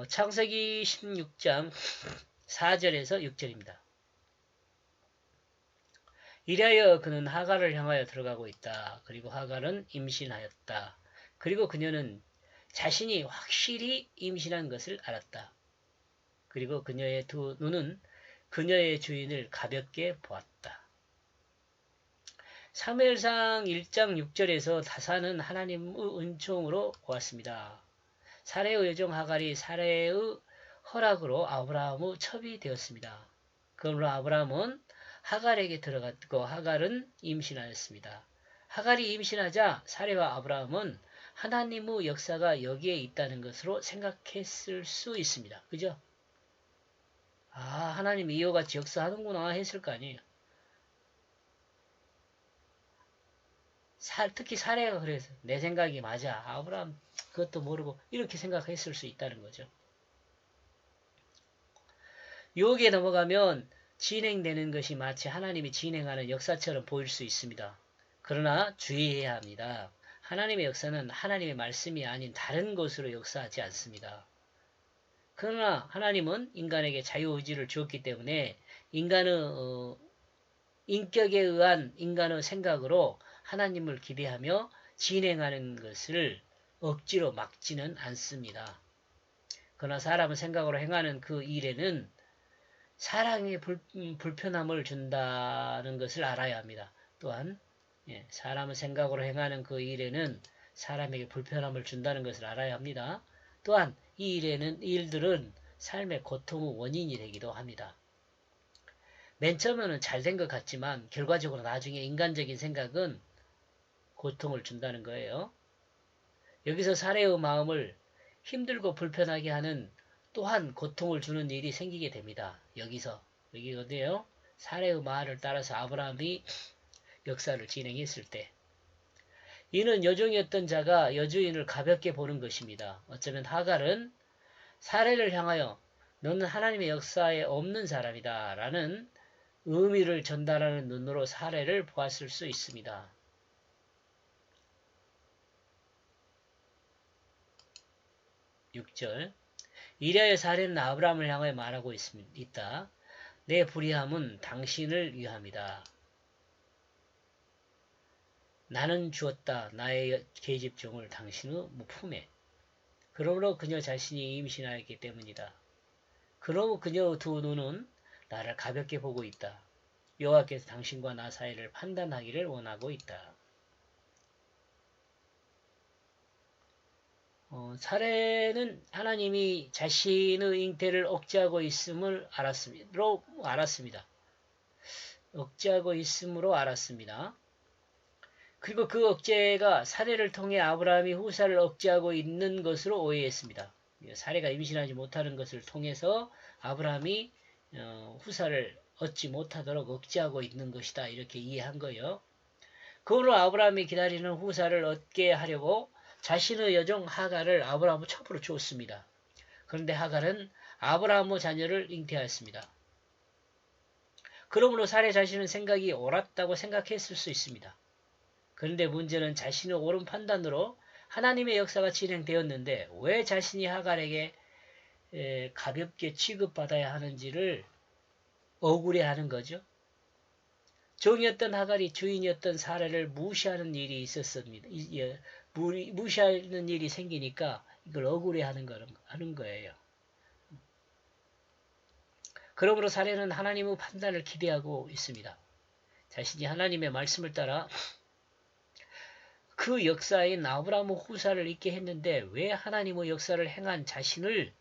창세기 16장 4절에서 6절입니다. 이리하여 그는 하갈을 향하여 들어가고 있다. 그리고 하갈은 임신하였다. 그리고 그녀는 자신이 확실히 임신한 것을 알았다. 그리고 그녀의 두 눈은 그녀의 주인을 가볍게 보았다. 사무엘상 1장 6절에서 다사는 하나님의 은총으로 보았습니다. 사레의 여종 하갈이 사레의 허락으로 아브라함의 첩이 되었습니다. 그러므로 아브라함은 하갈에게 들어갔고 하갈은 임신하였습니다. 하갈이 임신하자 사레와 아브라함은 하나님의 역사가 여기에 있다는 것으로 생각했을 수 있습니다. 그죠? 아, 하나님이 이와 같이 역사하는구나 했을 거 아니에요. 특히 사례가 그래서 내 생각이 맞아. 아브라함 그것도 모르고 이렇게 생각했을 수 있다는 거죠. 여기에 넘어가면 진행되는 것이 마치 하나님이 진행하는 역사처럼 보일 수 있습니다. 그러나 주의해야 합니다. 하나님의 역사는 하나님의 말씀이 아닌 다른 것으로 역사하지 않습니다. 그러나 하나님은 인간에게 자유의지를 주었기 때문에 인간의 인격에 의한 인간의 생각으로 하나님을 기대하며 진행하는 것을 억지로 막지는 않습니다. 그러나 사람은 생각으로 행하는 그 일에는 사랑의 불편함을 준다는 것을 알아야 합니다. 또한 사람은 생각으로 행하는 그 일에는 사람에게 불편함을 준다는 것을 알아야 합니다. 또한 이 일들은 삶의 고통의 원인이 되기도 합니다. 맨 처음에는 잘 된 것 같지만 결과적으로 나중에 인간적인 생각은 고통을 준다는 거예요. 여기서 사례의 마음을 힘들고 불편하게 하는 또한 고통을 주는 일이 생기게 됩니다. 여기 어디에요? 사례의 말을 따라서 아브라함이 역사를 진행했을 때 이는 여종이었던 자가 여주인을 가볍게 보는 것입니다. 어쩌면 하갈은 사례를 향하여 너는 하나님의 역사에 없는 사람이다 라는 의미를 전달하는 눈으로 사례를 보았을 수 있습니다. 6절 이리하여 사례는 아브라함을 향하여 말하고 있다. 내 불의함은 당신을 위함이다. 나는 주었다. 나의 계집종을 당신의 품에. 그러므로 그녀 자신이 임신하였기 때문이다. 그러므로 그녀의 두 눈은 나를 가볍게 보고 있다. 여호와께서 당신과 나 사이를 판단하기를 원하고 있다. 사례는 하나님이 자신의 잉태를 억제하고 있음을 알았습니다. 억제하고 있음으로 알았습니다. 그리고 그 억제가 사례를 통해 아브라함이 후사를 억제하고 있는 것으로 오해했습니다. 사례가 임신하지 못하는 것을 통해서 아브라함이 후사를 얻지 못하도록 억제하고 있는 것이다. 이렇게 이해한 거예요. 그러므로 아브라함이 기다리는 후사를 얻게 하려고 자신의 여종 하갈을 아브라함의 첩으로 주었습니다. 그런데 하갈은 아브라함의 자녀를 잉태하였습니다. 그러므로 사례 자신은 생각이 옳았다고 생각했을 수 있습니다. 그런데 문제는 자신의 옳은 판단으로 하나님의 역사가 진행되었는데 왜 자신이 하갈에게 가볍게 취급받아야 하는지를 억울해하는 거죠. 종이었던 하갈이 주인이었던 사례를 무시하는 일이 있었습니다. 무시하는 일이 생기니까 이걸 억울해하는 거예요. 그러므로 사례는 하나님의 판단을 기대하고 있습니다. 자신이 하나님의 말씀을 따라 그 역사인 아브라함의 후사를 있게 했는데 왜 하나님의 역사를 행한 자신의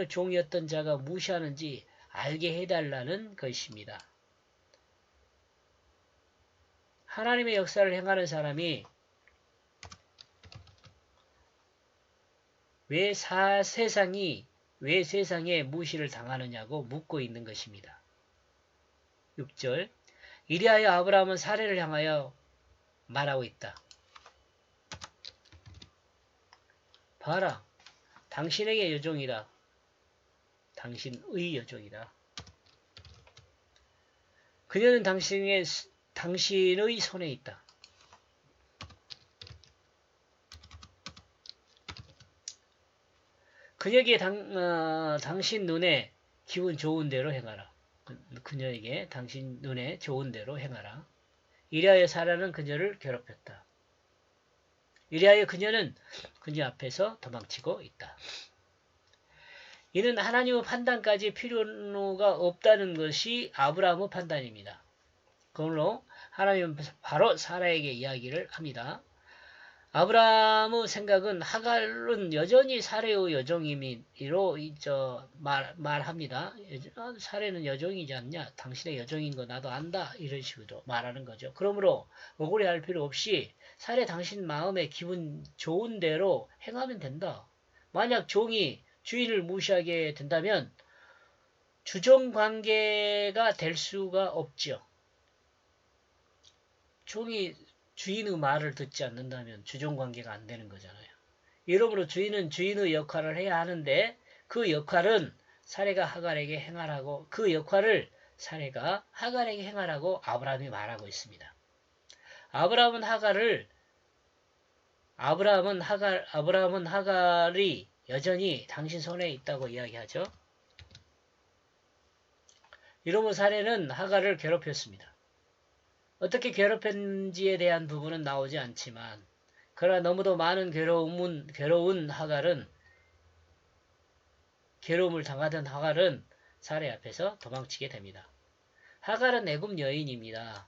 종이었던 자가 무시하는지 알게 해달라는 것입니다. 하나님의 역사를 행하는 사람이 왜 세상에 무시를 당하느냐고 묻고 있는 것입니다. 6절 이리하여 아브라함은 사례를 향하여 말하고 있다. 봐라, 당신에게 여종이다. 당신의 여종이다. 그녀는 당신의 손에 있다. 그녀에게 당신 눈에 기분 좋은 대로 행하라. 그녀에게 당신 눈에 좋은 대로 행하라. 이리하여 사라는 그녀를 괴롭혔다. 이리하여 그녀는 그녀 앞에서 도망치고 있다. 이는 하나님의 판단까지 필요가 없다는 것이 아브라함의 판단입니다. 그러므로 하나님은 바로 사라에게 이야기를 합니다. 아브라함의 생각은 하갈은 여전히 사라의 여종이로 말합니다. 사라는 여종이지 않냐? 당신의 여종인 거 나도 안다. 이런 식으로 말하는 거죠. 그러므로 억울해할 필요 없이 사라 당신 마음에 기분 좋은 대로 행하면 된다. 만약 종이 주인을 무시하게 된다면 주종관계가 될 수가 없죠. 종이 주인의 말을 듣지 않는다면 주종관계가 안 되는 거잖아요. 이러므로 주인은 주인의 역할을 해야 하는데 그 역할은 사례가 하갈에게 행하라고 그 역할을 사례가 하갈에게 행하라고 아브라함이 말하고 있습니다. 아브라함은 하갈이 여전히 당신 손에 있다고 이야기하죠. 이러므로 사례는 하갈을 괴롭혔습니다. 어떻게 괴롭혔는지에 대한 부분은 나오지 않지만 그러나 너무도 많은 괴로운 하갈은 괴로움을 당하던 하갈은 사례 앞에서 도망치게 됩니다. 하갈은 애굽 여인입니다.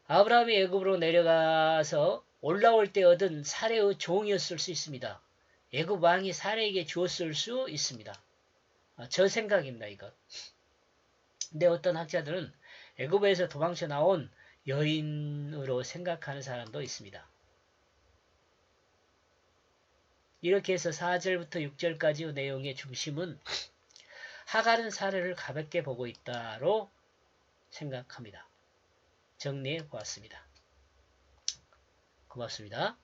아브라함이 애굽으로 내려가서 올라올 때 얻은 사례의 종이었을 수 있습니다. 애굽 왕이 사례에게 주었을 수 있습니다. 저 생각입니다. 이거. 근데 어떤 학자들은 애굽에서 도망쳐 나온 여인으로 생각하는 사람도 있습니다. 이렇게 해서 4절부터 6절까지의 내용의 중심은 하갈은 사례를 가볍게 보고 있다로 생각합니다. 정리해 보았습니다. 고맙습니다.